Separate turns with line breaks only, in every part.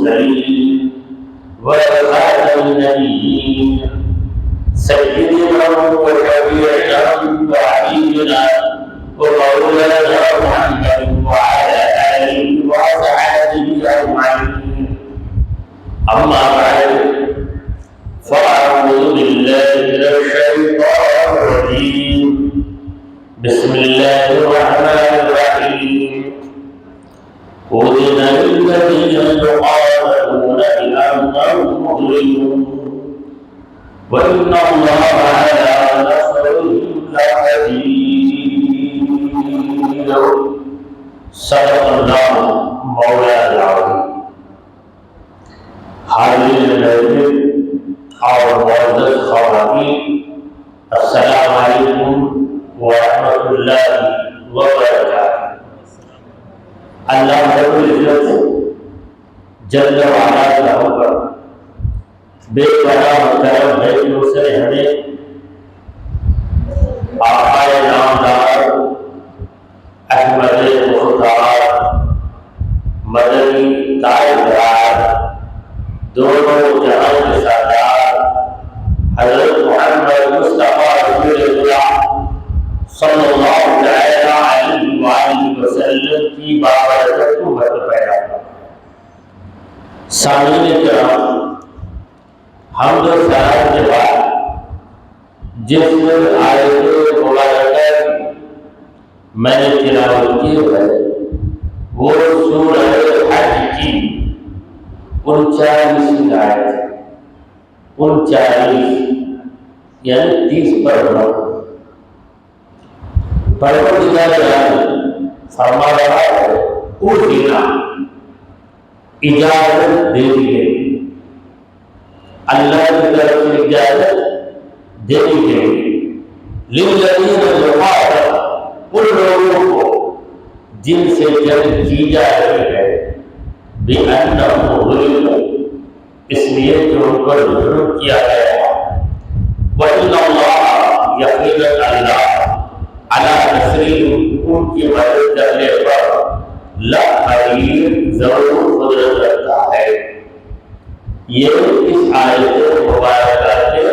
المرسلين وخاتم النبيين سيدنا وشفيعنا وحبيبنا ومولانا محمد وعلى آله وصحبه أجمعين. أما بعد فأعوذ بالله من الشيطان الرجيم. بسم الله الرحمن الرحيم. أذن للذين يقاتلون بأنهم ظلموا وإن الله على نصرهم لقدير. صدق الله مولانا العظيم. حاضرین اور معزز خواتین، السلام علیکم ورحمۃ اللہ وبرکاتہ. اللہ رب العزت جل وعلا کا حکم بے پناہ کرم ہے کہ اس نے ہمیں آقا نامدار احمد مختار مدنی تاجدار دونوں جہاں کے سردار حضرت محمد مصطفیٰ رسول اللہ صلی اللہ علیہ وآلہ وسلم کی بابرکت امت پیدا کیا. سامعین کرام، حمد و ثنا کے بعد جس آیت مبارکہ میں نے تلاوت کی ہے وہ سورہ حج کی 39 آیت ہے. 39 یعنی 30 پر پروردگار عالم فرما رہا ہے اذن اجازت دے دی گئی، اللہ کی طرف سے اجازت دے دی گئی للذین یقاتلون، ان لوگوں کو جن سے جنگ کی جا رہی ہے، بأنہم ظلموا، اس لیے کہ ان پر ظلم کیا گیا ہے، وإن اللہ، یقینا اللہ علی نصرہم، ان کی مدد کرنے پر لقدیر، ضرور قدرت رکھتا ہے. یہ اس آیت مبارکہ کے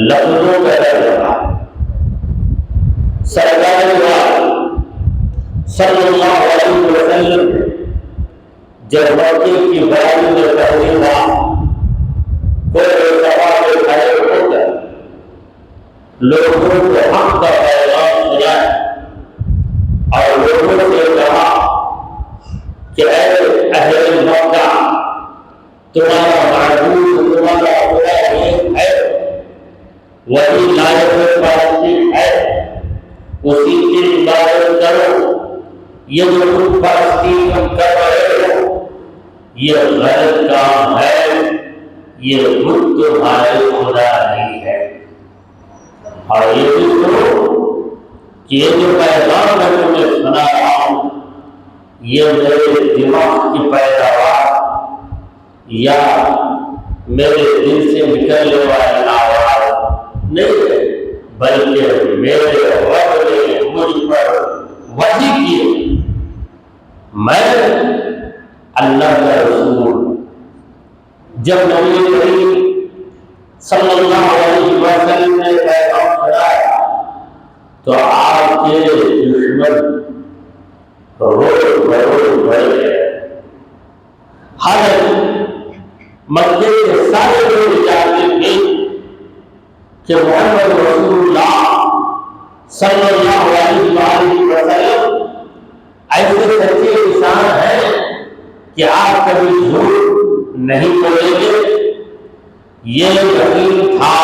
لفظوں کا ترجمہ ہے. سرکار صلی اللہ علیہ وسلم جب موقع کی بڑائی میں پہلی بار کوئی سفا میں کھڑے ہو کر لوگوں کو حق کا پیغام سنایا اور لوگوں سے کہا کہ اے اہل مکہ، تمہارا معبود تمہارا خدا ایک ہے، وہی لائق پرستی ہے، اسی کی عبادت کرو. یہ جو خود پرستی تم کر رہے ہو یہ غلط کام ہے، یہ خود تمہارے خدا نہیں ہے. اور یہ بھی سنو کہ یہ جو پیغام میں تمہیں سنا رہا ہوں یہ میرے دماغ کی پیداوار یا میرے دل سے نکلنے والی آواز نہیں ہے، بلکہ میرے رب نے مجھ پر وحی کی. میں اللہ کا رسول. جب نبی کریم صلی اللہ علیہ وسلم نے پیغام سنایا تو آپ کے دشمن روز بروز بڑھ گئے. حضرت مکے کے سارے لوگ جانتے تھے کہ محمد رسول اللہ صلی اللہ علیہ وسلم ایسے سچے انسان ہیں کہ آپ کبھی جھوٹ نہیں بولیں گے. یہ یقین تھا،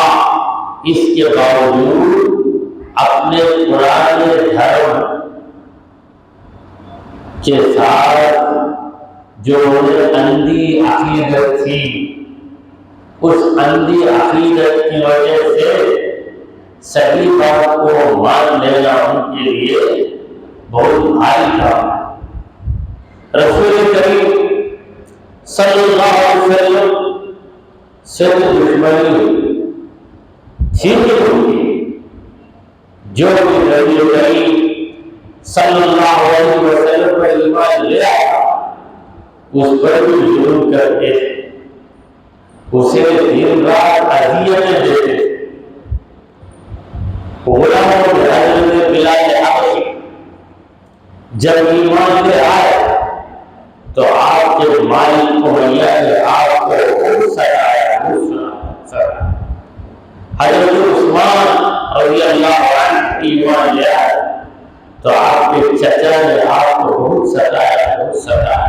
اس کے باوجود اپنے پرانے دھرم کے ساتھ جو انہیں اندھی عقیدت تھی، اس اندھی عقیدت کی وجہ سے صحیح بات کو مان لینا ان کے لیے بہت بھاری تھا. رسول کریم صلی اللہ علیہ وسلم سے دشمنی تھی جو بھی نبی کریم صلی اللہ علیہ وسلم پر ایمان لے آیا اس پر بھی ظلم کرتے تھے، اسے دن رات اذیتیں دیتے تھے۔ غلام حضرت بلال حبشی جب ایمان لے آئے تو آپ کے مالک کو میا نے آپ کو خوب سرایا، خوب سرایا۔ حضرت عثمان رضی اللہ عنہ ایمان لے آئے تو آپ کے چچا نے آپ کو بہت ستایا، بہت ستایا۔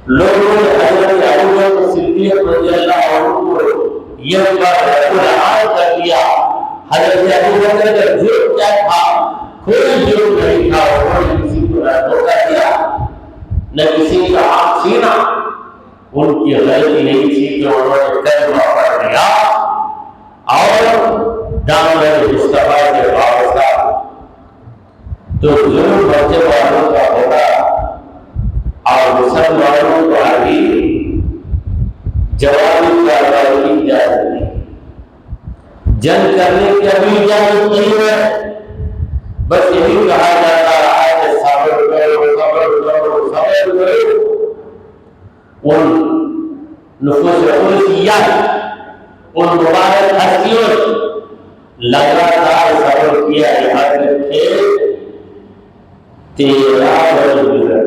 لوگوں نے حضرت ابوبکر صدیق رضی اللہ عنہ کو یہ بات قرآن کر دیا۔ حضرت ابوبکر کا جرم کیا تھا؟ کوئی جرم نہیں تھا، انہوں نے کسی کو نہ دھوکہ دیا نہ کسی کا حق چھینا۔ ان کی غلطی نہیں تھی کہ انہوں نے کلمہ پڑھ لیا اور دامن مصطفیٰ کے وابستہ۔ تو ظلم بچے والوں کا ہوگا اور مسلمانوں کو ابھی جوابی کارروائی کی اجازت نہیں، جنگ کرنے کی ابھی اجازت نہیں ہے۔ بس یہی کہا جاتا رہا ہے کہ صبر کرو، صبر کرو، صبر کرو۔ ان نفوس انسیات، ان مبارک ہستیوں نے لگاتار صبر کیا، یہاں تک کہ 13 برس گزر،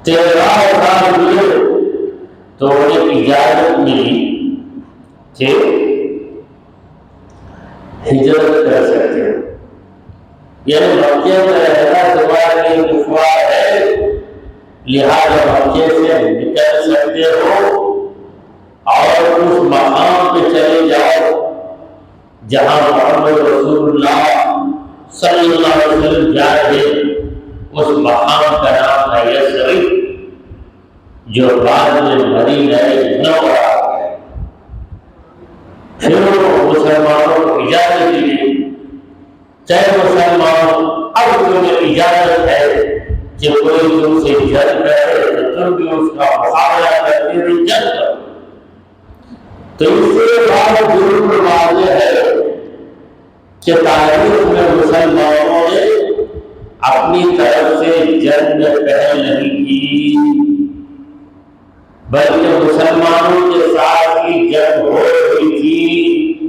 13 سال گزر تو انہیں اجازت ملی کہ ہجرت کر سکتے ہیں۔ یعنی مکے میں رہنا تمہارے لیے دشوار ہے، لہذا مکے سے نکل سکتے ہو اور اس مقام پہ چلے جاؤ جہاں محمد رسول اللہ صلی اللہ علیہ وسلم جا رہے۔ اس مقام کا نام ہے یثرب، جو بعد میں مدینہ منورہ ہے۔ پھر مسلمانوں کو اجازت دی، چاہے مسلمانوں اب تمہیں اجازت ہے کہ کوئی تم سے جنگ کرے تو تم بھی اس کا مقابلہ کرتے ہوئے جنگ کرو۔ تو اس سے بات ضرور واضح ہے کہ تاریخ میں مسلمانوں نے اپنی طرف سے جنگ پہل نہیں کی، بلکہ مسلمانوں کے ساتھ ہی جنگ ہو رہی تھی۔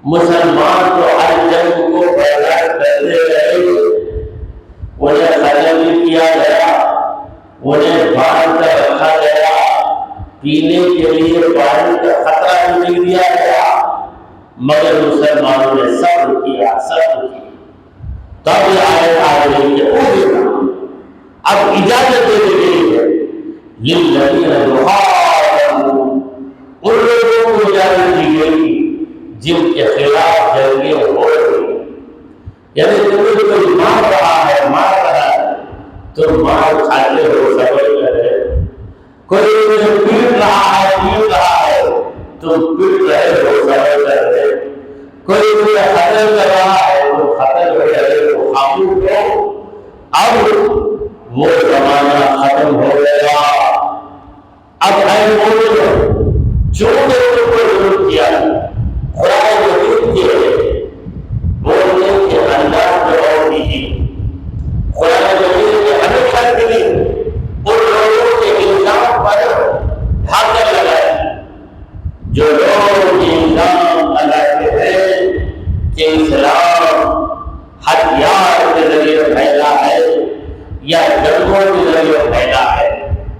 مسلمان تو ہر جنگ کو برداشت کرتے رہے، انہیں قتل بھی کیا گیا، انہیں باندھ کر رکھا گیا، پینے کے لیے پانی کا خطرہ بھی نہیں دیا گیا، مگر مسلمانوں نے صبر کیا، صبر کیا۔ تب یہ آیت آ گئی کہ اب اجازت دے دی گئی ہے للذین یحاربون، ان لوگوں کو اجازت دی گئی جن کے خلاف جنگیں ہو رہی ہیں۔ یعنی تمہیں کوئی مار رہا ہے تم مار کھاتے ہو، صبر کرے۔ کوئی تمہیں پیٹ رہا ہے تم پیٹ رہے ہو، صبر کرے۔ کوئی تمہیں قتل کر رہا ہے تم قتل ہو رہے ہو، خاموش ہو۔ اب وہ زمانہ ختم ہو گیا۔ اب اے مومنو، جو لوگوں کو ضرور کیا قرآن مجید کے بولنے کے انداز میں اور دیجیے، قرآن مجید کے ہمیشہ کے لیے ان لوگوں کے الزام پر دھاگا لگائے جو لوگ الزام لگاتے ہیں کہ اسلام ہتھیار کے ذریعے پھیلا ہے یا جنگوں کے ذریعے پھیلا ہے۔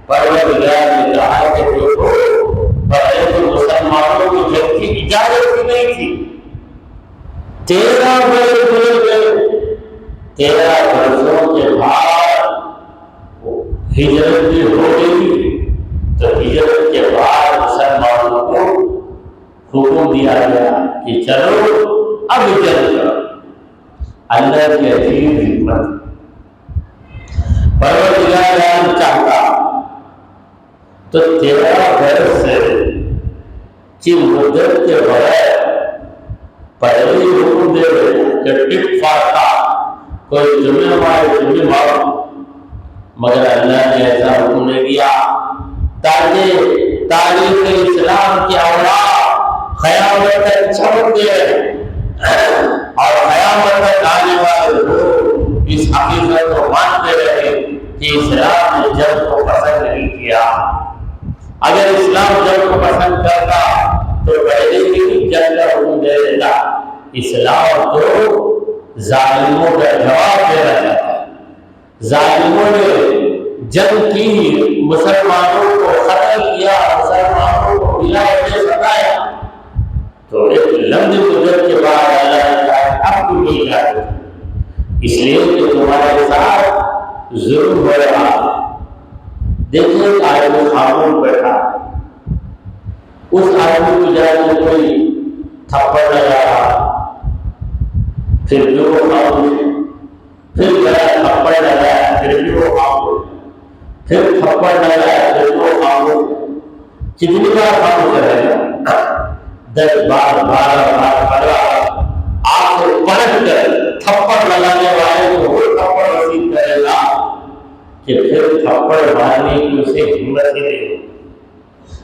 پروردگار نے کہا کہ دیکھو پہلے تو مسلمانوں کی جنگ کی اجازت ہی نہیں تھی، 13 برس گزر گئے، 13 برسوں کے بعد ہجرت بھی ہو گئی۔ تو ہجرت کے بعد مسلمانوں کو حکم دیا گیا کہ چلو اب جنگ کرو۔ اللہ کی عظیم حکمت، پروردگار عالم چاہتا تو 13 برس کی مدت کے بغیر پہلے ہی حکم دے رہے کہ ٹک فاٹا کوئی تمہیں مارے تمہیں مارو، مگر اللہ نے ایسا حکم نہیں دیا تاکہ تاریخ اسلام کی اولاد قیامت تک چھپتے اور قیامت تک آنے والے لوگ اس حقیقت کو مانتے رہے کہ اسلام نے اگر اسلام جنگ کو پسند کرتا تو پہلے ہی جنگ کا حکم دے دیتا. اسلام تو ظالموں کا جواب دینا چاہتا ہے. ظالموں نے جنگ کی، مسلمانوں کو قتل کیا، مسلمانوں کو ملا کے ستایا، تو ایک لمبی مدت کے بعد اللہ نے کہا اب تم نہیں جاتے، اس لیے کہ تمہارے ساتھ ظلم ہو رہا ہے. دیکھیے آدمی خاموش بیٹھا، اس آدمی کی جائے میں کوئی تھپڑ لگا رہا، پھر بھی وہ خاموش، پھر گیا تھپڑ لگایا، پھر بھی وہ خاموش، پھر تھپڑ لگایا، پھر بھی وہ خاموش. کتنی بار خاموش رہے گا؟ 10 بار، 12 بار، 15 بار. آپ سے پلٹ کر تھپڑ لگانے والے کو وہ تھپڑ نصیب کرے گا کہ پھر تھپڑ مارنے کی اسے ہمت ہی نہیں.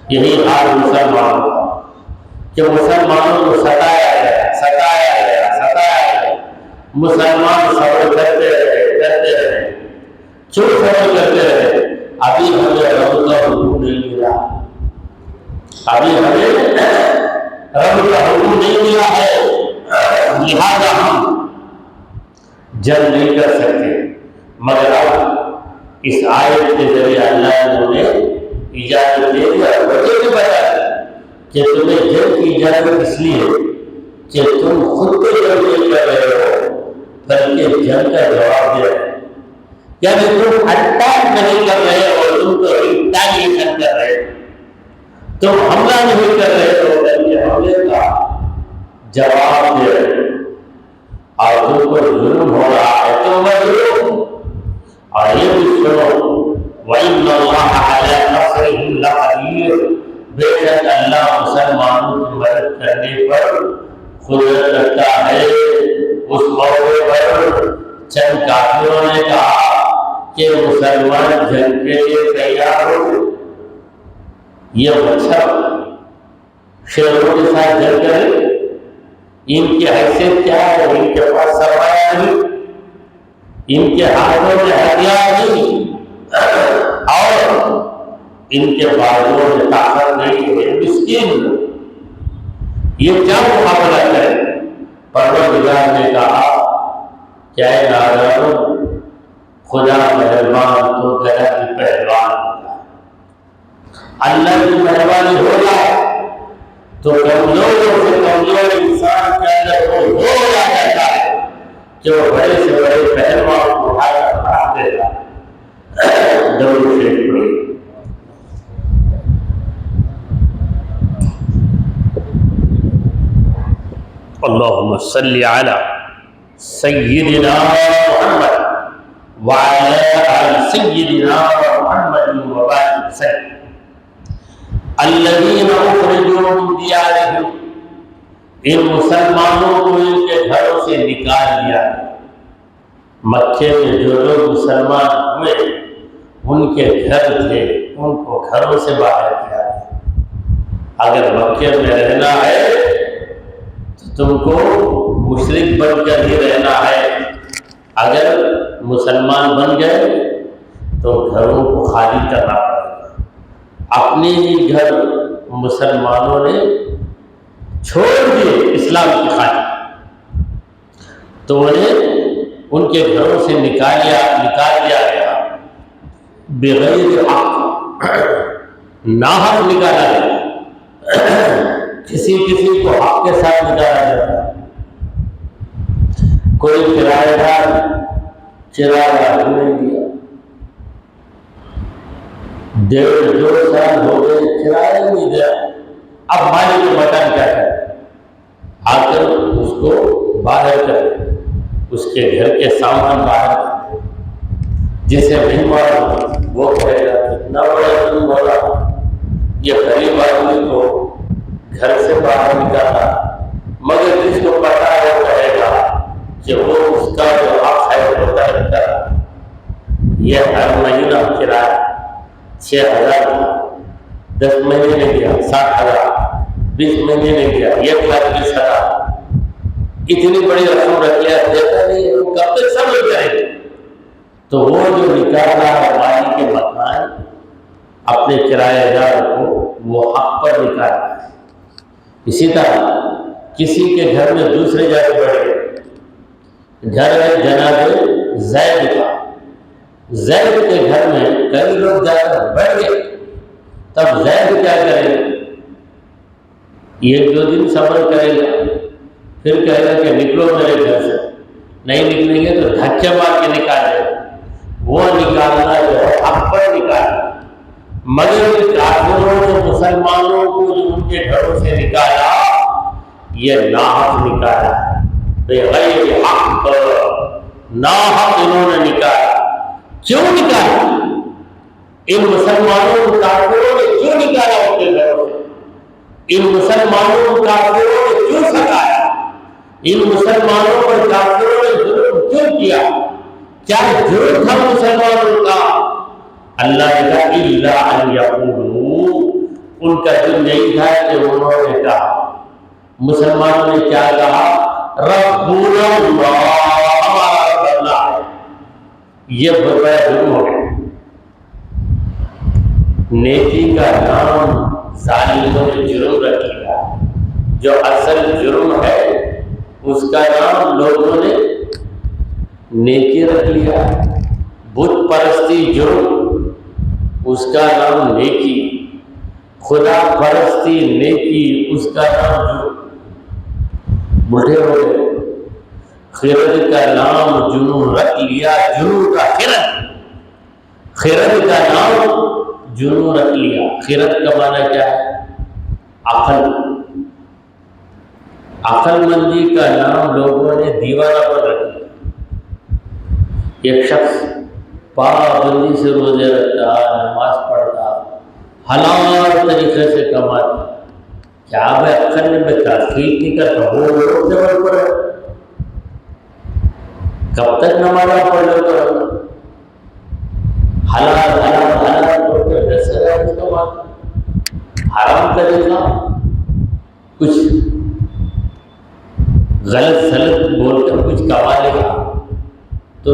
یہی حال مسلمانوں کا کہ مسلمانوں کو ستایا گیا. مسلمان صبر کرتے رہے چپ صبر کرتے رہے. ابھی ہمیں رب کا حکم نہیں ملا، ابھی ہمیں رب کا حکم نہیں ملا ہے، لہذا ہم جنگ نہیں کر سکتے. مگر اب اس آیت کے ذریعے اللہ نے انہیں اجازت دے دیا، وجہ بھی بتا کہ تمہیں جنگ کی اجازت اس لیے کہ تم خود کو جنگ نہیں کر رہے ہو بلکہ جنگ کا جواب دے رہے ہو. یعنی تم اٹیک نہیں کر رہے ہو، تم تو ریٹیلیشن کر رہے ہو، تم حملہ نہیں کر رہے ہو بلکہ حملے کا جواب دے رہے ہو. اور تم کو ظلم ہو رہا ہے تو مظلوم. اور یہ بھی سنو وَإِنَّ اللَّهَ عَلَىٰ نَصْرِهِمْ لَقَدِيرٌ، بے شک اللہ مسلمانوں کی مدد کرنے پر قدرت رکھتا ہے. اس موقع پر چند کافروں نے کہا کہ مسلمان جنگ کے لیے تیار ہو. یہ مچھر شیروں کے ساتھ جنگ کرے، ان کی حیثیت کیا ہے؟ ان کے پاس سرمایہ نہیں، ان کے ہاتھوں میں ہتھیار نہیں، اور ان کے بازوؤں میں طاقت نہیں ہے. مسکین یہ کیا مقابلہ کرے؟ پروردگار نے کہا کیا ہے نادانو، خدا مہربان تو گدا کی پہلوان ہوتا ہے. اللہ کی مہربانی ہو جائے تو کمزوروں سے کمزور انسان کے اندر وہ ہو جاتا ہے کہ وہ بڑے سے بڑے پہلوان کو اٹھا کر بڑھا دے گا. درود شریف پڑھیے. اللهم صل على سيدنا محمد وعلى آل سيدنا محمد وبارك وسلم. الذين اخرجوا من ديارهم، ان مسلمانوں کو ان کے گھروں سے نکال دیا. مکے میں جو لوگ مسلمان ہوئے ان کے گھر تھے، ان کو گھروں سے باہر کیا. اگر مکے میں رہنا ہے تو تم کو مشرک بن کر ہی رہنا ہے. اگر مسلمان بن گئے تو گھروں کو خالی کرنا پڑے گا. اپنے ہی گھر مسلمانوں نے چھوڑ دیے اسلام کی خاطر، تو انہیں ان کے گھروں سے نکال دیا گیا بغیر حق، ناحق نکالا گیا. کسی کو حق کے ساتھ نکالا جاتا. کوئی کرایہ دار کرایہ نہیں دیا، 1.5-2 سال ہو گئے کرایہ نہیں دیا. اب مالک کے مکان کیا کرے؟ آ کر اس کو باہر کرے، اس کے گھر کے سامان باہر کرے. جسے نہیں مارا وہ کہے گا کتنا بڑا ظلم ہو رہا، یہ غریب آدمی کو گھر سے باہر نکالا. مگر جس کو پتا ہے وہ کہے گا کہ وہ اس کا جو حق ہے وہ طے کرا. یہ ہر مہینہ کرایہ 6,000 دیا، 10 مہینے نے دیا 60,000، 20 مہینے نے دیا 1,20,000. اتنی بڑی رقم رکھ لیا، دیتا نہیں، کب تک صبر کرے گا؟ تو وہ جو نکالا ہے مالک کے مکان، اپنے کرایہ دار کو وہ حق پر نکالا۔ اسی طرح کسی کے گھر میں دوسرے جا کے بیٹھ گئے، گھر ہے جناب زید کا، زید کے گھر میں کئی لوگ جا کر بیٹھ گئے، تب زید کیا کرے گا؟ ایک دو دن صبر کرے گا، پھر کہے گا کہ نکلو میرے گھر سے، نہیں نکلیں گے تو دھکے مار کے نکال دے گا۔ وہ نکالنا جو ہے حق پر نکالنا، مگر کافروں نے مسلمانوں کو جو ان کے گھروں سے نکالا یہ ناحق نکالا، بغیر حق ناحق انہوں نے نکالا۔ کیوں نکالا؟ ان مسلمانوں کو کافروں نے کیوں نکالا ان کے گھروں سے؟ ان مسلمانوں کو کافروں نے کیوں ستایا؟ ان مسلمانوں پر کافروں نے ظلم کیوں کیا؟ کیا جرم تھا مسلمانوں کا؟ اللہ نے کہا الا ان یقولوا، ان کا جرم یہی تھا کہ انہوں نے کہا، مسلمانوں نے کیا کہا؟ ربنا اللہ، ہمارا رب اللہ ہے۔ یہ بہت بڑا جرم ہو گیا۔ نیکی کا نام ظالموں نے جرم رکھ لیا، جو اصل جرم ہے اس کا نام لوگوں نے نیکی رکھ لیا۔ بت پرستی جرم، اس کا نام نیکی، خدا پرستی نیکی، اس کا نام جرم۔ بڈھے ہو گئے، خرد کا نام جنون رکھ لیا، جنون کا خرد کا نام جنون رکھ لیا۔ خرد کا معنی کیا ہے؟ عقل، عقل مندی کا نام لوگوں نے دیوانہ پر رکھ لیا۔ ایک شخص پابندی سے روزے رکھتا، نماز پڑھتا، حلال طریقے سے کماتا، کیا میں عقل میں تحقیق نہیں کرتا؟ وہ لوگ جبر پر کب تک نماز پڑھ لو تو حلال حلال حلال پڑھ کر 10,000 کماتا، حرام طریقہ کچھ غلط سلط بول کر کچھ کما لے گا تو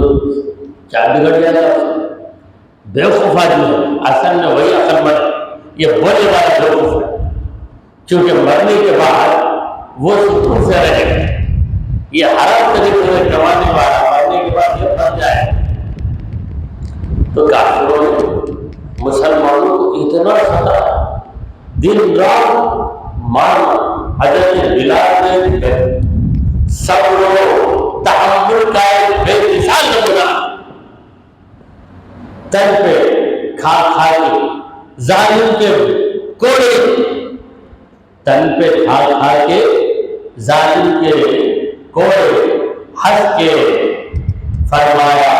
کیا بگڑ جائے گا؟ بیوقوف آدمی، اصل میں وہی عقل مند، یہ بولنے والا بیوقوف ہے، کیونکہ مرنے کے بعد وہ سکون سے رہے گا۔ یہ حرام طریقے سے کمانے والا مرنے کے بعد یہ بن جائے۔ تو کافروں نے مسلمانوں کو اتنا ستایا، دن رات مارنا۔ حضرت بلال نے صبر و تحمل کا ایک بے مثال نمونہ، تن پہ کھا کھا کے ظالم کے کوڑے، تن پہ کھا کھا کے ظالم کے کوڑے، ہنس کے فرمایا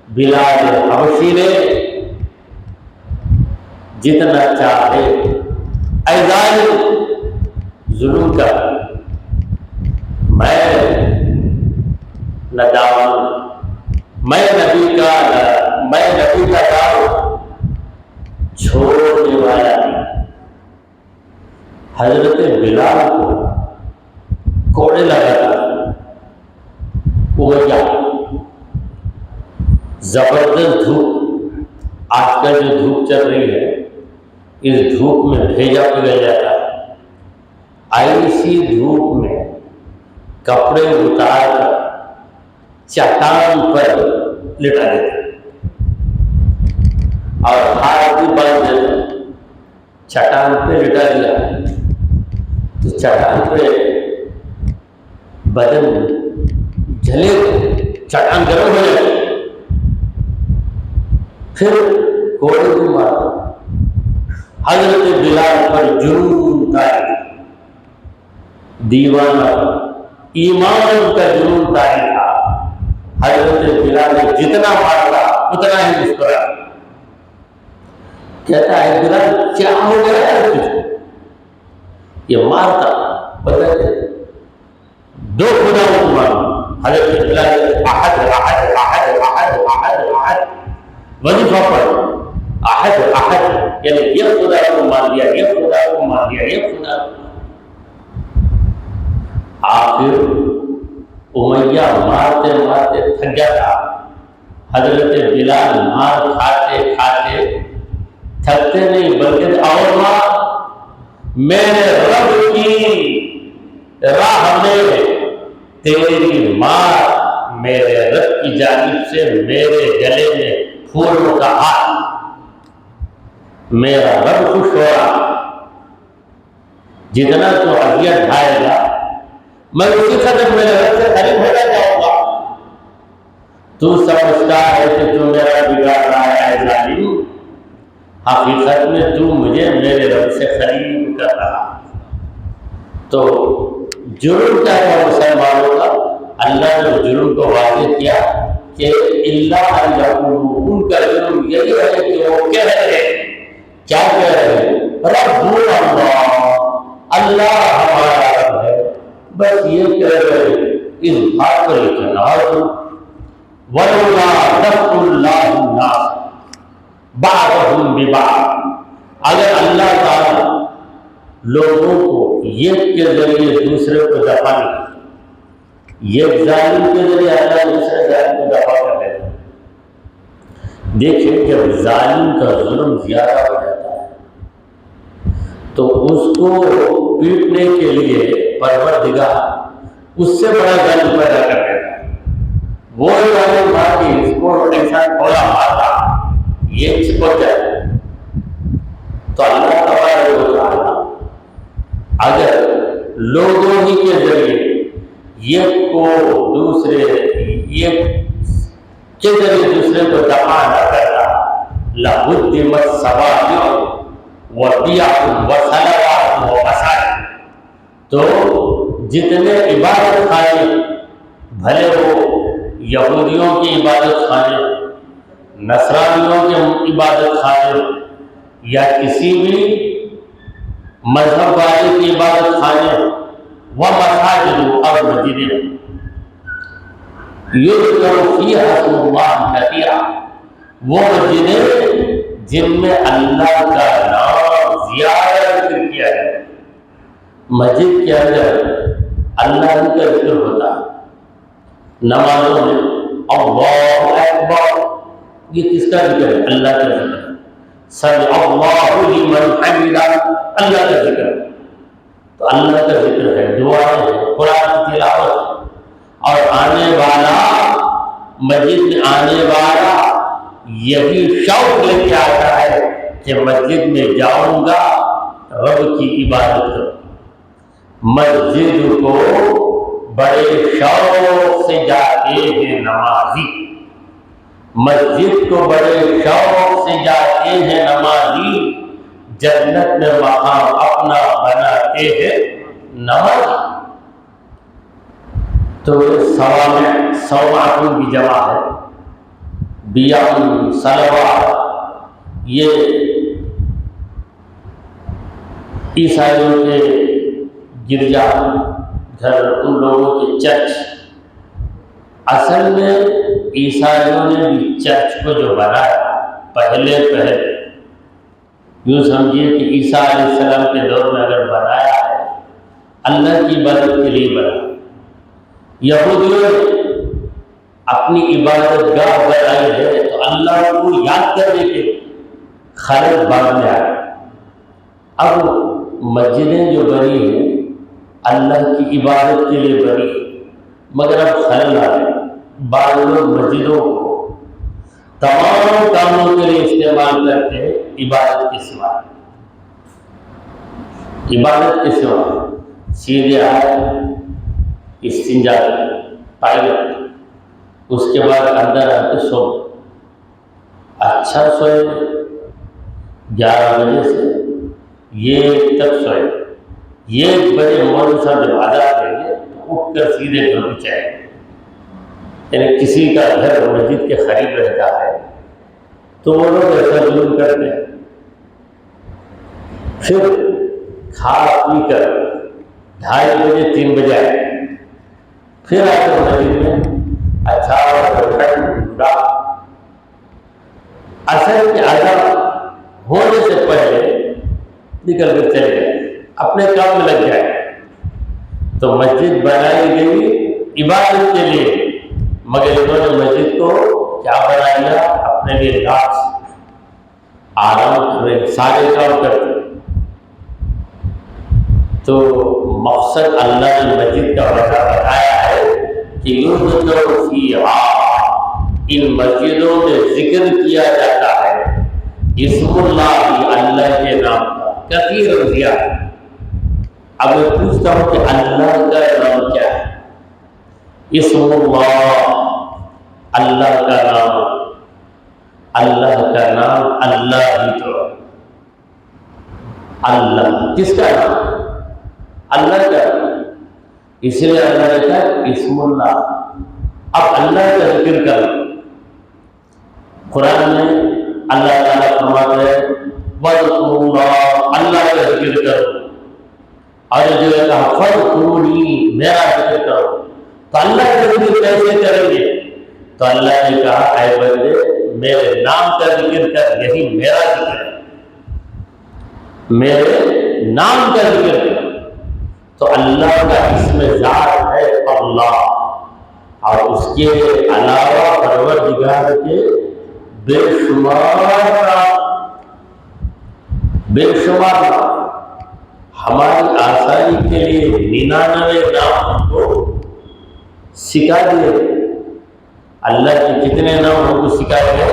بلال حبشی نے جتنا چاہے اے ظالم ظلم کر، میں نداؤں، میں نبی کا دعوت چھوڑنے والا نہیں۔ حضرت بلال کو کوڑے لگاتا، وہ کیا زبردست دھوپ، آج کل جو دھوپ چل رہی ہے اس دھوپ میں بھیجا پگل جاتا ہے، ایسی دھوپ میں کپڑے اتار کر چٹان پر لٹا دیتا اور ہاتھ بھی باندھ دیتا۔ چٹان پہ لٹا دیا تو چٹان پہ بدن جلے، چٹان گرم ہو جائے، پھر کوڑے بھی مارا۔ حضرت بلال پر جنون طاری، دیوانہ ایمان کا جنون طاری تھا۔ حضرت بلال نے جتنا مارا اتنا ہی مسکرا، کہتا ہے بلال کیا ہو گیا ہے تجھے؟ یہ مارتا پتہ ہے دو خداؤں کو مارا۔ حضرت بلال احد احد احد احد احد احد وظیفہ پڑھ، احد احد یعنی یہ خدا کو مان لیا، یہ خدا کو مان لیا، یہ خدا کو۔ آخر امیہ مارتے مارتے تھک گیا تھا۔ حضرت بلال مار کھاتے کھاتے تھکتے نہیں بلکہ اور میرے رب کی راہ میں تیری ماں میرے رب کی جانب سے میرے گلے میں پھولوں کا ہاتھ، میرا رب خوش ہو رہا، جتنا تو اذیت ڈھائے گا میں اسی قدر میرے رب سے قریب ہوتا جاؤں گا۔ تو سمجھتا ہے کہ تو میرا بگاڑ رہا ہے اے ظالم، حقیقت میں تو مجھے میرے رب سے قریب کر رہا۔ تو جرم کیا ہے مسلمانوں کا؟ اللہ نے جرم کو واضح کیا کہ اللہ ان یقولوا، ان کا جرم یہی ہے کہ وہ کہہ رہے، کیا کہہ رہے؟ ربنا اللہ، اللہ ہمارا رب ہے، بس یہ کہہ رہے اظہار الجناز ولولا دفع اللہ الناس بعضهم ببعض، اگر اللہ تعالی لوگوں کو ایک کے ذریعے دوسرے کو دفع نہیں، ایک ظالم کے ذریعے اللہ دوسرے ظالم کو دفع کر لیتا۔ دیکھیں جب ظالم کا ظلم زیادہ ہو جاتا ہے تو اس کو پیٹنے کے لیے پروردگار اس سے بڑا ظالم پیدا کر دیتا ہے۔ وہ ظالم مار کے اس کو انسان تھوڑا مارتا یہ چپک جائے، تو اللہ تبارک و تعالیٰ اگر لوگوں ہی کے ذریعے ایک کو دوسرے کے ذریعے دوسرے کو دفع نہ کرتا، لَهُدِّمَتْ صَوَامِعُ وَبِيَعٌ وَصَلَوَاتٌ وَمَسَاجِدُ، تو جتنے عبادت خانے بھلے وہ یہودیوں کی عبادت خانے، نصرانیوں کے عبادت خانے یا کسی بھی مذہب والے کی عبادت خانے، وَمَسَاجِدُ اور مسجدیں، یذکر فیہا اسم اللہ کثیرا، وہ مسجدیں جن میں اللہ کا نام زیادہ ذکر کیا ہے۔ مسجد کے اندر اللہ کا ذکر ہوتا ہے، نمازوں میں اللہ اکبر، یہ کس کا ذکر ہے؟ اللہ کا ذکر ہے۔ سمع اللہ لمن حمدہ، اللہ کا ذکر ہے، تو اللہ کا ذکر ہے، دعائیں ہیں، قرآن کی تلاوت ہے، اور آنے والا مسجد میں آنے والا یہی شوق لے کے آتا ہے کہ مسجد میں جاؤں گا رب کی عبادت کروں۔ مسجد کو بڑے شوق سے جاتے ہیں نمازی، مسجد کو بڑے شوق سے جاتے ہیں نمازی، جنت میں مقام اپنا بناتے ہیں نمازی۔ تو صومعۃ کی جمع ہے، بیع صلوات، یہ عیسائیوں کے گرجا گھر، ان لوگوں کے چرچ، اصل میں عیسائیوں نے بھی چرچ کو جو بنایا پہلے یوں سمجھیے کہ عیسیٰ علیہ السلام کے دور میں اگر بنایا ہے اللہ کی عبادت کے لیے بنا۔ یہودیوں نے اپنی عبادت گاہ بنائی ہے تو اللہ کو یاد کرنے کے خلل بعد میں آئے۔ اب مسجدیں جو بنی ہیں اللہ کی عبادت کے لیے بنی، مگر اب خلل آ گئے، بعض لوگ مسجدوں کو تمام کاموں کے لیے استعمال کرتے ہیں، عبادت کے سوا، عبادت کے سوا سیدھے آئے استنجا پائلٹ، اس کے بعد اندر آ کے سو، اچھا سوئے 11 بجے سے یہ تک سوئے، 1 بجے مولوی صاحب جب آزاد دیں گے تو اٹھ کر سیدھے گھر کو چاہے، یعنی کسی کا گھر مسجد کے قریب رہتا ہے تو وہ لوگ ایسا ظلم کرتے ہیں، پھر کھا پی کر 2:30 بجے 3 بجے آئے، پھر آ کر مسجد میں اچھا ٹھنڈا، اصل کے آزاد ہونے سے پہلے نکل کر چلے گئے، اپنے کام میں لگ جائے۔ تو مسجد بنائی گئی عبادت کے لیے، مگر انہوں نے مسجد کو کیا بنا لیا؟ اپنے لیے لاش، آرام سارے کام کرتے. تو مقصد اللہ نے مسجد کا وجہ بتایا ہے کہ یذکر فیہا، ان مسجدوں میں ذکر کیا جاتا ہے اسم اللہ، اللہ کے نام کا، کثیر زیادہ. اب میں پوچھتا ہوں کہ اللہ کا نام کیا ہے؟ اسم اللہ، اللہ کا نام، اللہ کا نام اللہ ہی تو. اللہ کس کا نام؟ اللہ کا نام. اس لیے اللہ نے کہا اسم اللہ. اب اللہ کا ذکر کرو. قرآن میں اللہ تعالیٰ فرماتا ہے وَاذْكُرُوا اللَّهَ، اللہ کا ذکر کرو. اور جو ہے کہا فَاذْكُرُونِي، میرا ذکر کرو. تو اللہ کا ذکر کیسے کریں گے؟ تو اللہ نے کہا اے بندے میرے نام کا ذکر کر، یہی میرا ذکر ہے، میرے نام کا ذکر کر. تو اللہ کا اسم ذات ہے اللہ، اور اس کے علاوہ پروردگار کے بے شمار ہماری آسانی کے لیے 99 نام کو سکھا دیے. اللہ کے کتنے نام ہم کو سکھائے گئے؟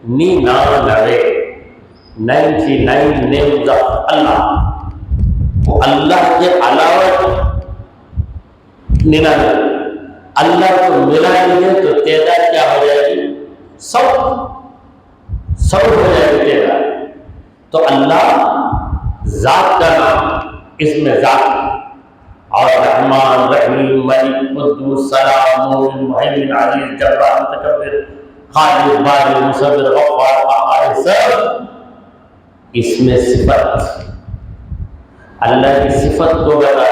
99 نیمز آف اللہ. وہ اللہ کے علاوہ 99 اللہ کو ملا دیں تو تعداد کیا ہو جائے گی؟ 100 ہو جائے گی تعداد. تو اللہ ذات کا نام، اس میں ذات، اور رحمان، رحیم، ملک، قدوس، سلام، مومن، مہیمن، عزیز، جبار، متکبر، خالق، باری، مصور، غفار، قہار، سب اس میں صفت، اللہ کی صفت کو بتا.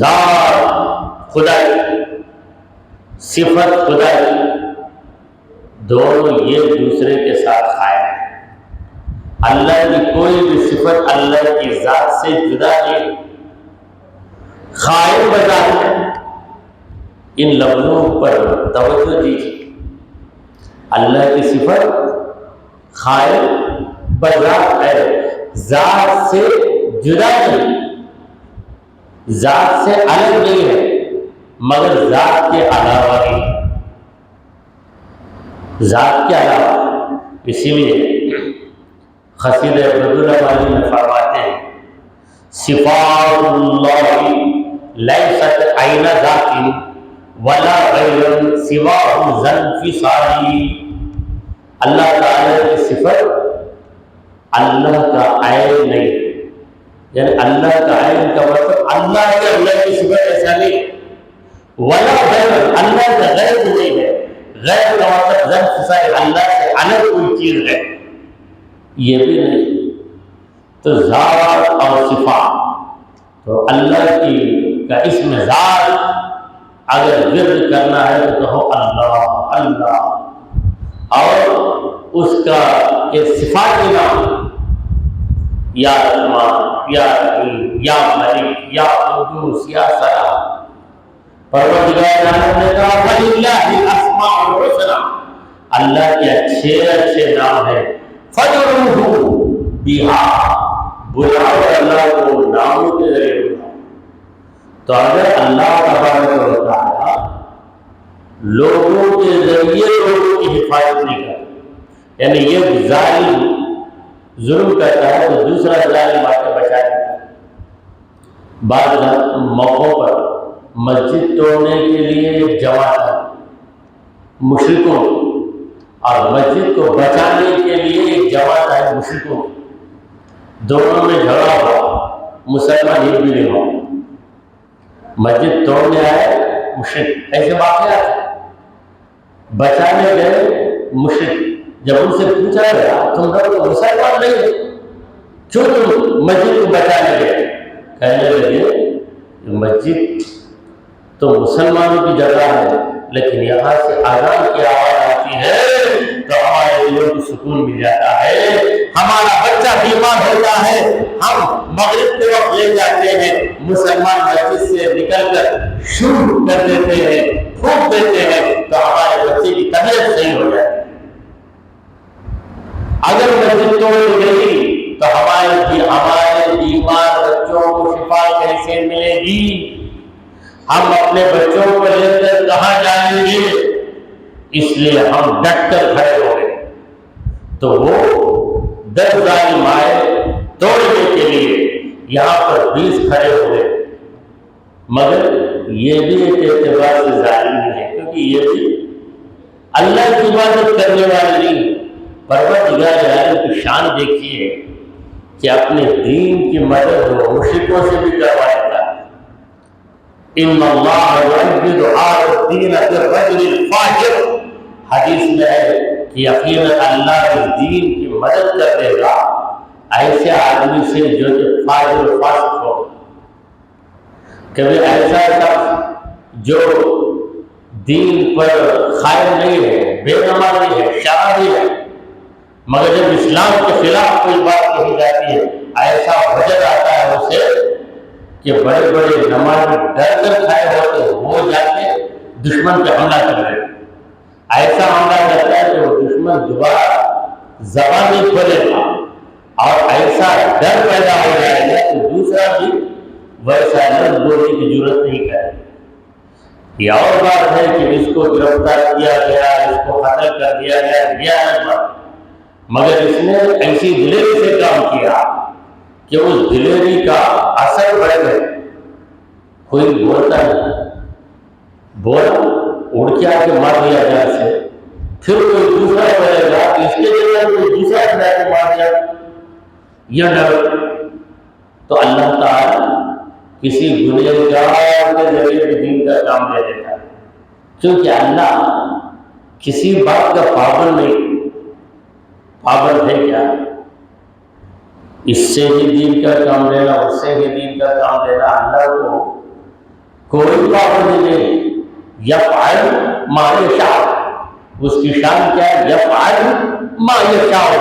ذات خدائی، صفت خدائی، دونوں یہ دوسرے کے ساتھ قائم ہیں. اللہ کی کوئی بھی صفت اللہ کی ذات سے جدا نہیں. قائم بذات ہے. ان لفظوں پر توجہ دیجیے. اللہ کی صفت قائم بذات ہے، ذات سے جدا نہیں، ذات سے الگ نہیں ہے، مگر ذات کے علاوہ نہیں، ذات کے علاوہ. اسی لیے خصیدہ عبداللہ میں فرماتے ہیں صفات اللہ لیست عین ذات ولا غیر سواہ ذا انفصال. اللہ تعالی کی صفت اللہ کا عین نہیں، یعنی اللہ کا عین کا مطلب اللہ کے اللہ کی صفت ایسا نہیں. ولا غیر، اللہ کا غیر نہیں ہے. غیر کا مطلب ذا انفصال، اللہ سے الگ کوئی چیز ہے، یہ بھی نہیں. تو ذات اور صفات، تو اللہ کی کا اسم ذات اگر ذکر کرنا ہے تو کہو اللہ اللہ، اور اس کا کہ صفات کے نام یا رحمان، یا رحیم، یا ملک، یا قدوس، یا سلام. پروردگار عالم نے کہا وَلِلَّهِ الْأَسْمَاءُ الْحُسْنَى، اللہ کے اچھے اچھے نام ہیں. فَادْعُوهُ بِهَا، بلاؤ اللہ کو ناموں کے ذریعے بلاؤ. تو اگر اللہ تبارک و تعالیٰ لوگوں کے ذریعے لوگوں کی حفاظت نہیں کرتا، یعنی یہ ظالم ظلم کرتا ہے تو دوسرا ظالم آ کے بچا دیتا ہے. بعض موقعوں پر مسجد توڑنے کے لیے ایک جماعت ہے مشرکوں کی، اور مسجد کو بچانے کے لیے ایک جماعت ہے مشرکوں کی. دونوں میں جھگڑا ہوا، مسلمان ہی بھی نہیں ہوا. مسجد توڑنے آئے مشرک، ایسے واقعات ہیں. بچانے گئے مشرک، جب ان سے پوچھا گیا تم لوگ مسلمان نہیں ہو، کیوں تم مسجد کو بچانے گئے؟ کہنے لگے مسجد تو مسلمانوں کی جگہ ہے، لیکن یہاں سے اذان کی آواز آتی ہے تو ہمارے دلوں کو سکون مل جاتا ہے. ہمارا بچہ بیمار ہوتا ہے، ہم مغرب کے وقت لے جاتے ہیں، مسلمان مسجد سے نکل کر شروع کر دیتے ہیں، پھونک دیتے ہیں، تو ہمارے بچے کی طبیعت صحیح ہو جاتی ہے. اگر مسجد توڑ گئی تو ہمارے بیمار بچوں کو شفا کیسے ملے گی؟ ہم اپنے بچوں کو لے کر کہاں جائیں گے؟ اس لیے ہم ڈٹ کر کھڑے ہو گئے۔ تو وہ 10 ظالم آئے توڑنے کے لیے، یہاں پر 20 کھڑے ہوئے، مگر یہ بھی ایک اعتبار سے ظالم ہے، کیونکہ یہ بھی اللہ کی عبادت کرنے والے نہیں۔ پروردگار عالم کی شان دیکھیے کہ اپنے دین کی مدد مشرکوں سے بھی کروا دیتا ہے۔ ان اللہ یؤید هذا الدین بالرجل الفاجر، حدیث میں ہے کہ یقیناً اللہ اس دین کی مدد کر دے گا ایسے آدمی سے جو کہ فاجر و فاسق ہو۔ کبھی ایسا شخص جو دین پر قائم نہیں ہے، بے نمازی ہے، شرابی ہے، مگر جب اسلام کے خلاف کوئی بات کہی جاتی ہے ایسا وجد آتا ہے اسے کہ بڑے بڑے نمازی ڈر کر کھائے ہوتے ہیں، وہ جا کے دشمن پہ حملہ کر رہے ہیں، ایسا حملہ کرتا ہے کہ وہ دشمن دوبارہ زبان نہیں کھولے گا، اور ایسا ڈر پیدا ہو جائے گا کہ دوسرا بھی ویسا لفظ بولنے کی ضرورت نہیں کرے۔ یہ اور بات ہے کہ اس کو گرفتار کیا گیا، اس کو قتل کر دیا گیا، یہ الگ بات، مگر اس نے ایسی دلیری سے کام کیا کہ اس دلیری کا اثر بڑھ گئے۔ کوئی بولتا نہیں، بولا اڑ کے آ کے مار دیا جان سے، پھر کوئی دوسرا بولے گا اس کے جگہ کوئی دوسرا بنا کے مار دیا، یہ ڈر۔ تو اللہ تعالیٰ کسی گنہگار کے ذریعے بھی دین کا کام لے لیتا ہے، کیونکہ اللہ کسی بات کا پابند نہیں، پابند ہے کیا؟ اس سے ہی دین کا کام لینا، اس سے ہی دین کا کام لینا، اللہ کو کوئی پابند نہیں۔ یفعل ما یشاء، اس کی شان کیا ہے؟ یفعل ما یشاء،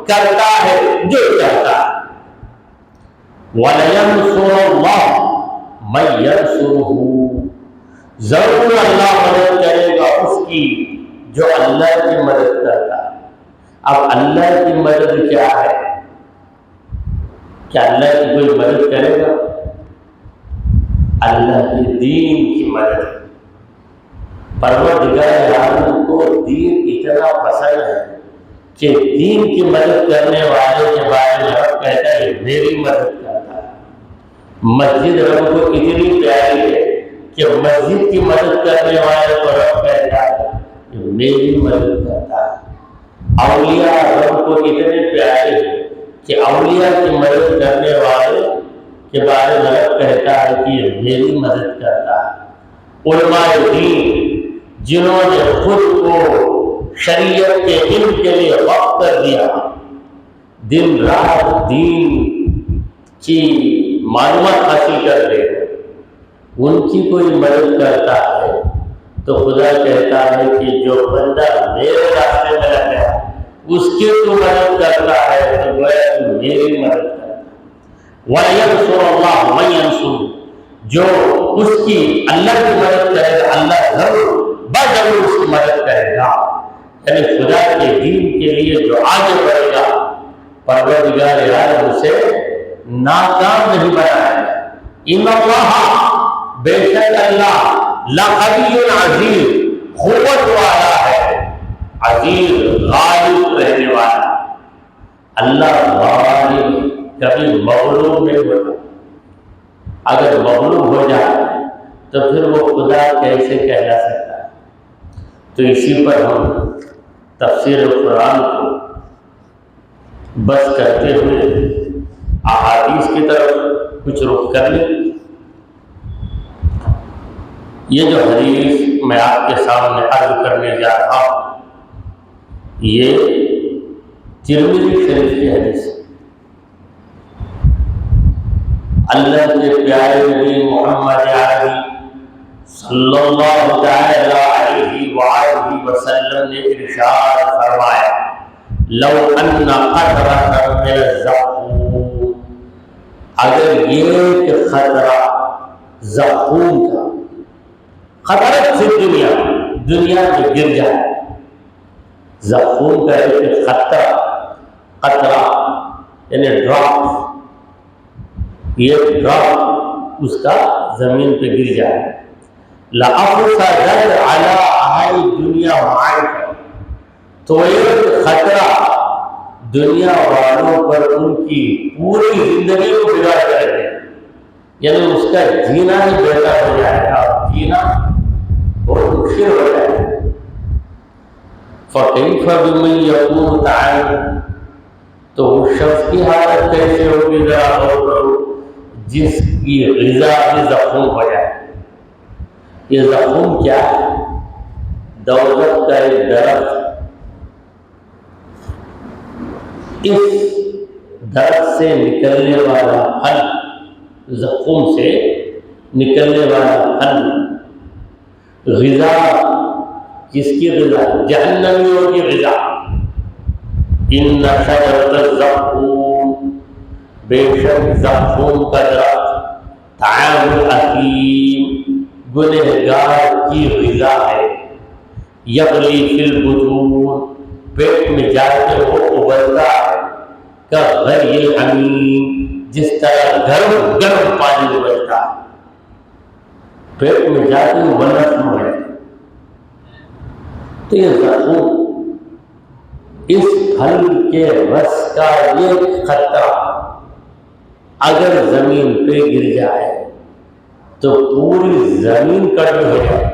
کرتا ہے جو چاہتا ہے۔ وَلَيَنْصُرَ اللَّهُ مَن يَنْصُرُهُ، ضرور اللہ مدد کرے گا اس کی جو اللہ کی مدد کرتا ہے۔ اب اللہ کی مدد کیا ہے؟ کیا اللہ کی کوئی مدد کرے گا؟ اللہ کے دین کی مدد۔ پروردگار عالم کو دین اتنا پسند ہے کہ دین کی مدد کرنے والے کے بارے میں رب کہتا ہے میری مدد کرتا ہے۔ مسجد رب کو اتنی پیاری ہے کہ مسجد کی مدد کرنے والے کو رب کہتا ہے کہ میری مدد کرتا ہے۔ اولیاء رب کو اتنے پیارے ہیں کہ اولیاء کی مدد کرنے والے کے بارے میں رب کہتا ہے کہ یہ میری مدد کرتا ہے۔ علماء دین جنہوں نے خود کو شریعت کے علم کے لیے وقف کر دیا، دن رات دین کی معلومات حاصل کر رہے ہیں، ان کی کوئی مدد کرتا ہے تو خدا کہتا ہے کہ جو بندہ میرے راستے میں لگ گیا اس کی تو مدد کرتا ہے تو گویا کہ میری مدد کرتا ہے۔ وَيَنْصُرَ اللَّهُ مَن يَنْصُرُ، جو اس کی اللہ کی مدد کرے گا اللہ ضرور بضرور اس کی مدد کرے گا۔ یعنی خدا کے دین کے لیے جو آگے بڑھے گا پروردگار عالم اسے ناکام نہیں بنائے گا۔ ان اللہ، بے شک اللہ، لقوی عزیز، قوت والا ہے، عزیز غالب رہنے والا۔ اللہ غالب کبھی مغلوب نہیں ہوتا، اگر مغلوب ہو جائے تو پھر وہ خدا کیسے کہلا سکتا ہے؟ تو اسی پر ہم تفسیر قرآن کو بس کرتے ہوئے احادیث کی طرف کچھ رخ کر لیں۔ یہ جو حدیث میں آپ کے سامنے عرض کرنے جا رہا ہوں یہ ترمذی شریف کی حدیث ہے۔ اللہ کے پیارے نبی محمد عربی صلی اللہ علیہ وآلہ وسلم نے ارشاد فرمایا لو ان قطرۃ من الزقوم، اگر ایک خطرہ زقوم کا، خطرہ سے دنیا میں گر جائے، زقوم کا ایک خطرہ قطرہ یعنی ڈراپ، یہ ڈراپ اس کا زمین پہ گر جائے، لَأَفْسَدَتْ عَلَىٰ أَهْلِ الدُّنْيَا مَعَاشَةً، تو ایک خطرہ دنیا والوں پر ان کی پوری زندگی کو بگاڑ کر دے، یعنی اس کا جینا ہی بہتر ہو جائے گا، جینا بہت مشکل ہو جائے گا۔ فَكَيْفَ بِمَنْ يَكُونُ تَعَالَىٰ، تو اس شخص کی حالت کیسے ہوگی ذرا غور کرو، جس کی غذا بھی زخم ہو جائے۔ یہ زخم کیا ہے؟ دوزخ کا ایک درخت، اس درخت سے نکلنے والا پھل، زخم سے نکلنے والا پھل، غذا کس کی غذا؟ جہنمیوں کی غذا۔ ان شجرۃ الزقوم، بے شک زقوم کا درخت، طعام الاثیم، گنہگار کی غذا ہے، یغلی فی البطون، پیٹ میں جا کے وہ ابلتا ہے، کغلی الحمیم، جس طرح گرم گرم پانی ابلتا ہے، پیٹ میں جا کے ابلنا شروع ہو جائے۔ تو یہ زقوم، اس پھل کے رس کا ایک قطرہ اگر زمین پہ گر جائے تو پوری زمین کڑوی ہو جائے۔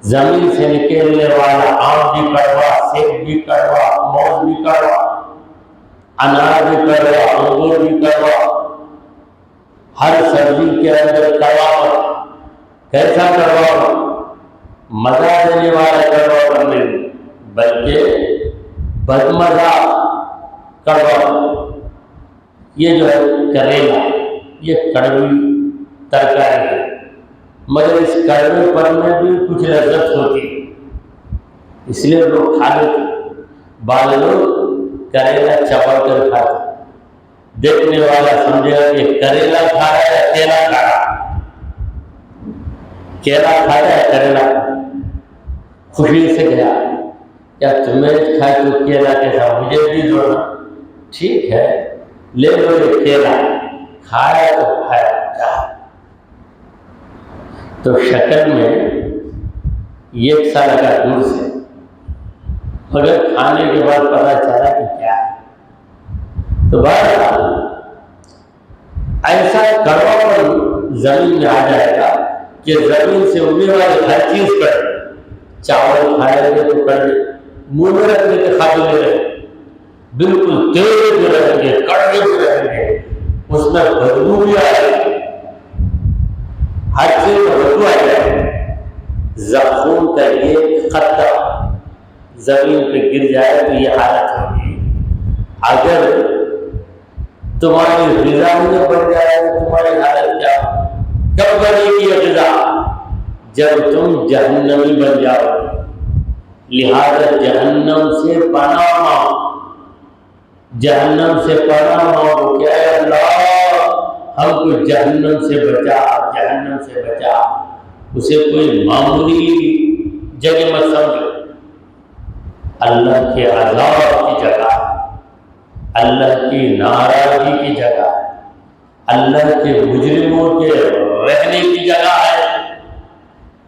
زمین سے نکلنے والا آم بھی کڑوا، سیب بھی کڑوا، موز بھی کڑوا، انار بھی کڑوا، انگور بھی کڑوا، ہر سبزی کے اندر کڑواپن۔ کیسا کڑواپن؟ مزہ دینے والا کڑواپن نہیں، بلکہ بدمزہ کڑواپن۔ یہ جو ہے کریلا، یہ کڑوی ترکاری ہے، مگر اس کڑوے پر میں بھی کچھ لذت ہوتی ہے، اس لیے لوگ کھا لیتے۔ بعض لوگ کریلا چبا کر کھاتے، دیکھنے والا سمجھے گا کہ کریلا کھا رہا ہے یا کیلا کھا رہا ہے، کیلا کھا رہا ہے کریلا کھا رہا ہے۔ خوشی سے گیا، کیا تمہیں کھائے تو کیلا کیسا، مجھے بھی دو نا، ٹھیک ہے لے لو یہ کیلا، کھایا تو کھایا کیا، تو شکل میں ایک سا لگا دور سے، مگر کھانے کے بعد پتا چلا کہ کیا ہے۔ تو بہرحال ایسا کڑواپن زمین میں آ جائے گا کہ زمین سے اگنے والی ہر چیز پر، چاول کھائے گے تو کڑوے، منہ میں رکھنے کے قابل نہیں رہے، بالکل تیز بھی رہیں گے، کڑوے بھی رہیں گے، اس میں بدبو بھی آئے گی، ہر چیز میں بدبو آ جائے گی۔ زخم کا یہ قطرہ زمین پہ گر جائے تو یہ حالت ہوگی۔ اگر تمہاری غذا میں بڑھ جائے تو تمہاری حالت کیا؟ کب بنے گی یہ غذا؟ جب تم جہنمی بن جاؤ گے۔ لہذا جہنم سے پناہ مانگو، جہنم سے پناہ مانگو کہ اے اللہ ہم کو جہنم سے بچا، جہنم سے بچا۔ اسے کوئی معمولی جگہ مت سمجھو، اللہ کے عذاب کی جگہ ہے، اللہ کی ناراضگی کی جگہ ہے، اللہ کے مجرموں کے رہنے کی جگہ ہے۔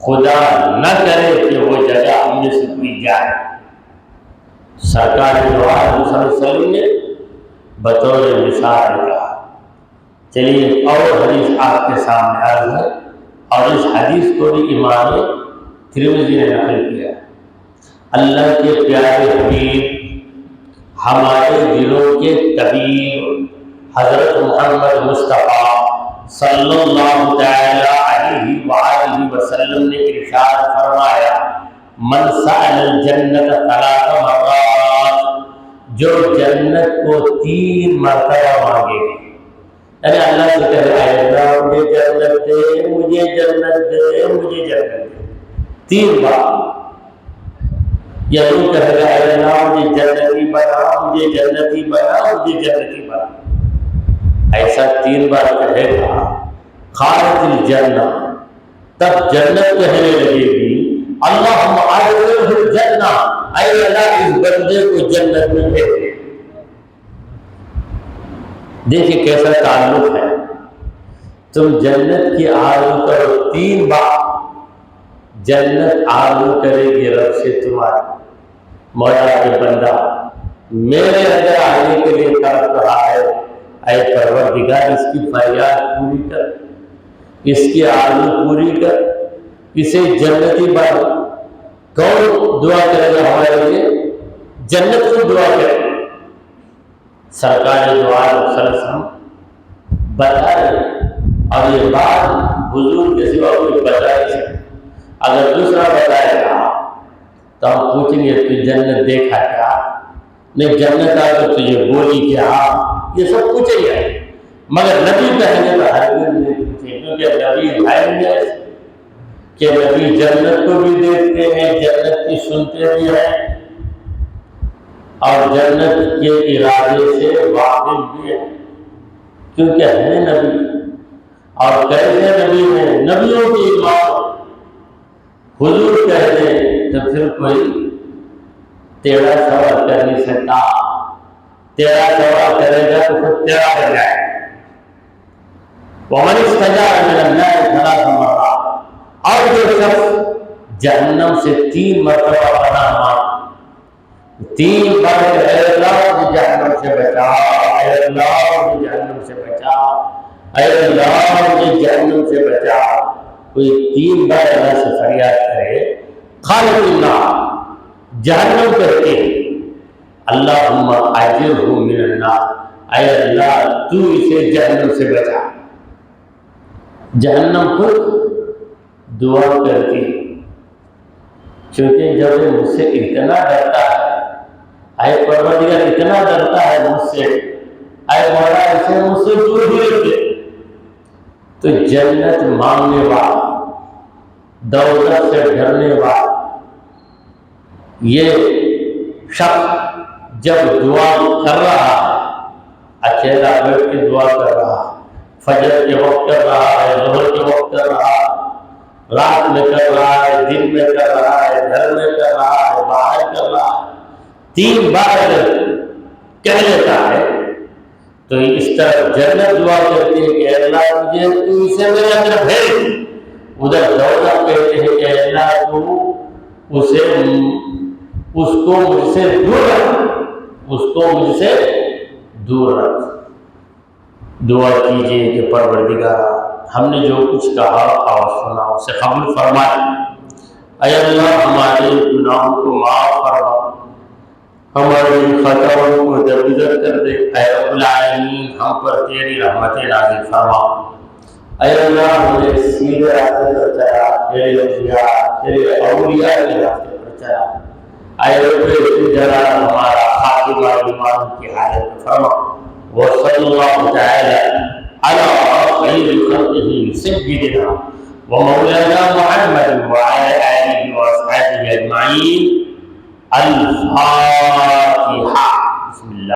خدا نہ کرے کہ وہ جگہ ہم میں سے کوئی جائے۔ سرکار دو عالم صلی اللہ علیہ وسلم نے بطور مثال کہا۔ چلیے ایک اور حدیث آپ کے سامنے عرض ہے، اور اس حدیث کو بھی امام ترمذی نے نقل کیا۔ اللہ کے پیارے حبیب، ہمارے دلوں کے طبیب حضرت محمد مصطفیٰ صلی اللہ تعالی علیہ وآلہ وسلم نے ارشاد فرمایا، من سأل الجنت 3 مرات، جو جنت کو 3 مرتبہ مانگے گا، یعنی اللہ سے کہے اے اللہ مجھے جنت دے، مجھے جنت دے، مجھے جنت دے، 3 بار یا تو کہے گا اے اللہ مجھے جنتی بنا، مجھے جنتی بنا، مجھے جنتی بنا، ایسا 3 بار کہے گا، خالد الجنہ، تب جنت کہنے لگے گی اللہم ادخلہ الجنہ، اے اللہ اس بندے کو جنت میں بھیج دے۔ دیکھیں کیسا تعلق ہے. تم جنت کی آرزو کرو 3 بار، جنت آرزو کرے گی رب سے تمہاری، مولا کے بندہ میرے اندر آنے کے لیے تڑپ رہا ہے، اے پروردگار اس کی فریاد پوری کر، اس کی آرزو پوری کر، اسے جنتی بنا. کون دعا کرے گا ہمارے لیے؟ جنت کو دعا کرے. سرکار دو عالم صلی اللہ علیہ وسلم بتا رہے، اور یہ بات حضور کے سوا کوئی بتا نہیں سکتا. اگر دوسرا بتائے گا تو ہم پوچھیں گے تو جنت دیکھا کیا؟ نہیں جنت آ تو تجھے بولی کیا؟ یہ سب پوچھے گا. مگر نبی کہیں گے تو ہر دن نہیں پوچھیں، کیونکہ نبی ہے کہ نبی جنت کو بھی دیکھتے ہیں، جنت کی سنتے بھی ہیں، اور جنت کے ارادے سے واقف بھی ہے، کیونکہ ہے نبی. اور کیسے نبی ہیں؟ نبیوں کی امام حضور کہہ دیں تو پھر کوئی تیرا سوال کر نہیں سکتا. تیرا سوال کرے گا تو پھر تیرا ہو جائے. وَمَنِ اسْتَجَارَ مِنَ النَّارِ ثَلَاثَ مَرَّاتٍ، اور جو شخص جہنم سے 3 مرتبہ پناہ مانگے، 3 بار اے اللہ مجھے جہنم سے بچا، اے اللہ مجھے جہنم سے بچا، اے اللہ مجھے جہنم سے بچا. کوئی 3 بار اللہ سے فریاد کرے، خالق اللہ جہنم کہتے ہیں، اللہم اجرہ من النار، اے اللہ تو اسے جہنم سے بچا. جہنم خود دعا کرتی، کیونکہ جب وہ مجھ سے اتنا ڈرتا ہے، اے پروردگار اتنا ڈرتا ہے مجھ سے، اے مولا اسے مجھ سے دور ہی رکھے. تو جنت مانگنے والا، دوزخ سے ڈرنے والا یہ شخص جب دعا کر رہا ہے، اکیلا بیٹھ کے دعا کر رہا ہے، فجر کے وقت کر رہا ہے، ظہر کے وقت کر رہا ہے، رات میں کر رہا ہے، دن میں کر رہا ہے، گھر میں کر رہا ہے، باہر کر رہا ہے، 3 بار اگر کہہ لیتا ہے تو اس طرح جنت دعا کرتی ہے کہ اللہ مجھے تو اسے میرے اندر بھیج. ادھر دوزخ کہتے ہیں کہ اللہ تو اس کو مجھ سے دور رکھ، اس کو مجھ سے دور رکھ. دعا کیجئے کہ پروردگار ہم نے جو کچھ کہا اور سنا اسے قبول فرمائے. اے اللہ ہمارے گناہوں کو معاف فرما، ہمارے خطاؤں کو درگزر کر دے. اے رب العالمین ہم پر تیری رحمتیں نازل فرما. اے اللہ ہمیں سیدھے راستے پر چلا، تیرے انبیاء تیرے اولیاء کے راستے پر چلا. اے رب جلال ہمارا خاتمہ ایمان کی حالت میں فرما. وصلی اللہ تعالی علی خیر خلقہ سیدنا ومولانا محمد وعلی آلہ وصحبہ اجمعین. الفاتحہ.